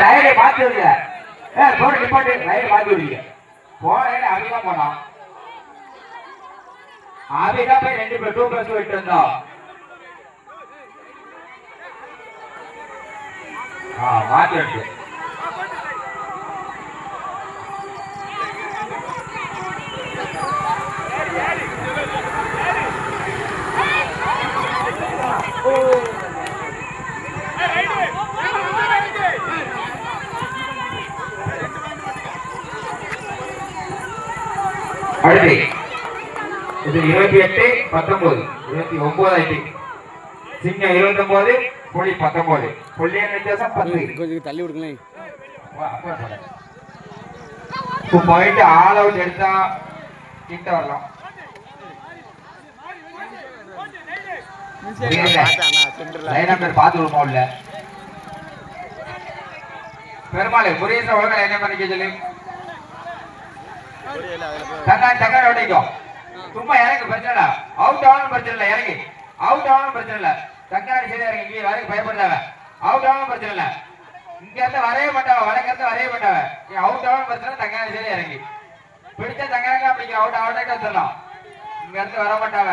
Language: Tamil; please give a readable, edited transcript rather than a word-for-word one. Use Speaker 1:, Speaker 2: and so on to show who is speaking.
Speaker 1: ரயிலை மாத்தி விடுங்க. போன நிப்பாட்டு ரயில் மாத்தி விடுங்க. போன ரயில் அதிகமா போனோம். அதிகமா போய் 2+2 விட்டு இருந்தோம். மாத்தி விட்டு அடுத்து இது 28-19 29 ஆயிட்டு. சிங்கம் 29 புலி 19. புள்ளியின் வித்தியாசம் 10.
Speaker 2: கொஞ்சம் தள்ளி விடுங்களேன்.
Speaker 1: இப்போ போயிட்டு ஆல் அவுட் எடுத்தா கிட்ட வரலாம். பார்த்து விடுமா உள்ள பெருமாள் புரியுற ஒழுங்கா என்ன பண்ணிக்க சொல்லி தக்காளி ஓட்டிக்கும். சும்மா இறங்கு பிரச்சனை. அவுட் ஆகணும் பிரச்சனை இல்லை. இறங்கி அவுட் ஆகணும் பிரச்சனை இல்லை. தக்காளி சரியா இறங்கி இங்கே வரைக்கும் பயப்படுறாங்க. அவுட் ஆகணும் பிரச்சனை இல்லை. இங்க இருந்து வரைய மாட்டாவ, வடக்க இருந்து வரைய மாட்டாவ. அவுட் ஆகணும் பிரச்சனை. தக்காளி சரியா இறங்கி பிடிச்ச தக்காளி அப்படிங்க அவுட் ஆகிட்டே வந்துடலாம். இங்க இருந்து வர மாட்டாவ.